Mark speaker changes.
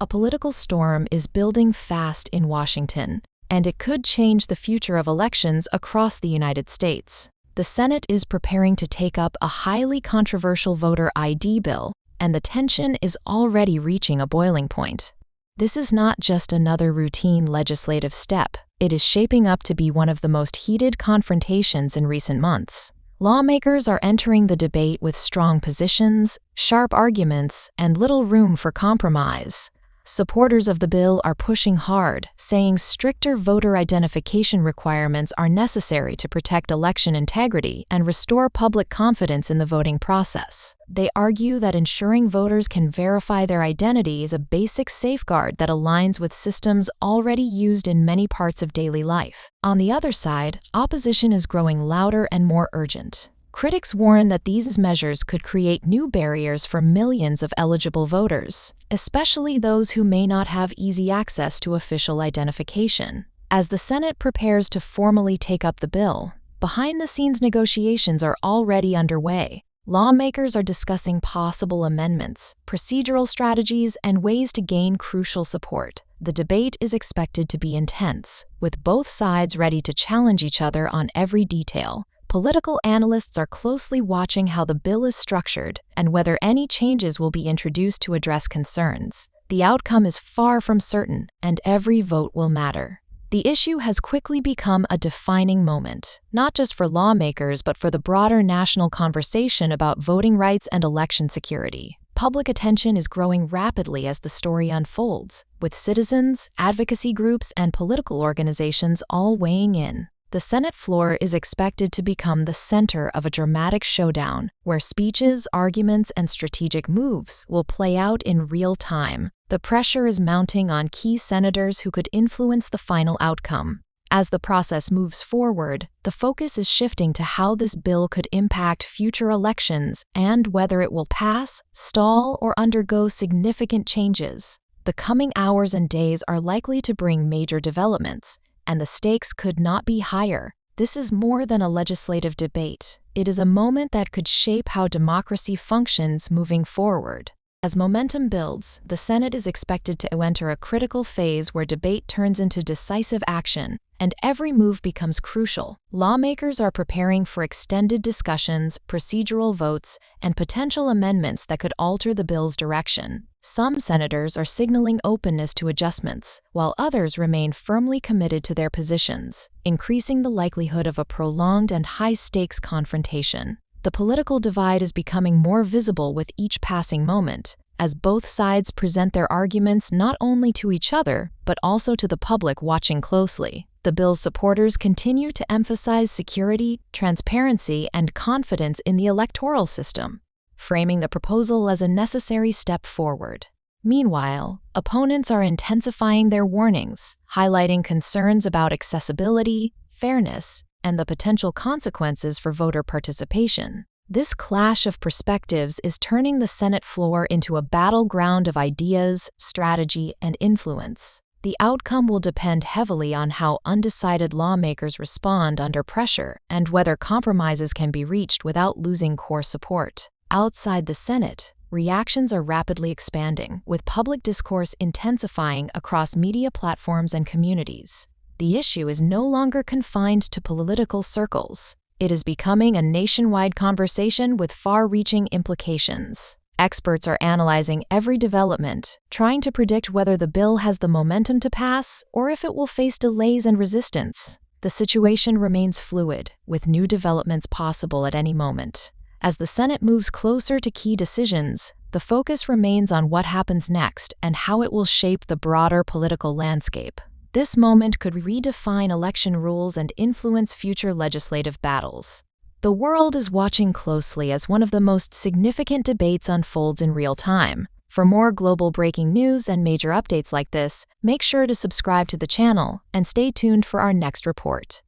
Speaker 1: A political storm is building fast in Washington, and it could change the future of elections across the United States. The Senate is preparing to take up a highly controversial voter ID bill, and the tension is already reaching a boiling point. This is not just another routine legislative step, it is shaping up to be one of the most heated confrontations in recent months. Lawmakers are entering the debate with strong positions, sharp arguments, and little room for compromise. Supporters of the bill are pushing hard, saying stricter voter identification requirements are necessary to protect election integrity and restore public confidence in the voting process. They argue that ensuring voters can verify their identity is a basic safeguard that aligns with systems already used in many parts of daily life. On the other side, opposition is growing louder and more urgent. Critics warn that these measures could create new barriers for millions of eligible voters, especially those who may not have easy access to official identification. As the Senate prepares to formally take up the bill, behind-the-scenes negotiations are already underway. Lawmakers are discussing possible amendments, procedural strategies, and ways to gain crucial support. The debate is expected to be intense, with both sides ready to challenge each other on every detail. Political analysts are closely watching how the bill is structured and whether any changes will be introduced to address concerns. The outcome is far from certain, and every vote will matter. The issue has quickly become a defining moment, not just for lawmakers but for the broader national conversation about voting rights and election security. Public attention is growing rapidly as the story unfolds, with citizens, advocacy groups, and political organizations all weighing in. The Senate floor is expected to become the center of a dramatic showdown, where speeches, arguments, and strategic moves will play out in real time. The pressure is mounting on key senators who could influence the final outcome. As the process moves forward, the focus is shifting to how this bill could impact future elections and whether it will pass, stall, or undergo significant changes. The coming hours and days are likely to bring major developments, and the stakes could not be higher. This is more than a legislative debate. It is a moment that could shape how democracy functions moving forward. As momentum builds, the Senate is expected to enter a critical phase where debate turns into decisive action, and every move becomes crucial. Lawmakers are preparing for extended discussions, procedural votes, and potential amendments that could alter the bill's direction. Some senators are signaling openness to adjustments, while others remain firmly committed to their positions, increasing the likelihood of a prolonged and high-stakes confrontation. The political divide is becoming more visible with each passing moment, as both sides present their arguments not only to each other, but also to the public watching closely. The bill's supporters continue to emphasize security, transparency, and confidence in the electoral system, framing the proposal as a necessary step forward. Meanwhile, opponents are intensifying their warnings, highlighting concerns about accessibility, fairness, and the potential consequences for voter participation. This clash of perspectives is turning the Senate floor into a battleground of ideas, strategy, and influence. The outcome will depend heavily on how undecided lawmakers respond under pressure and whether compromises can be reached without losing core support. Outside the Senate, reactions are rapidly expanding, with public discourse intensifying across media platforms and communities. The issue is no longer confined to political circles. It is becoming a nationwide conversation with far-reaching implications. Experts are analyzing every development, trying to predict whether the bill has the momentum to pass or if it will face delays and resistance. The situation remains fluid, with new developments possible at any moment. As the Senate moves closer to key decisions, the focus remains on what happens next and how it will shape the broader political landscape. This moment could redefine election rules and influence future legislative battles. The world is watching closely as one of the most significant debates unfolds in real time. For more global breaking news and major updates like this, make sure to subscribe to the channel and stay tuned for our next report.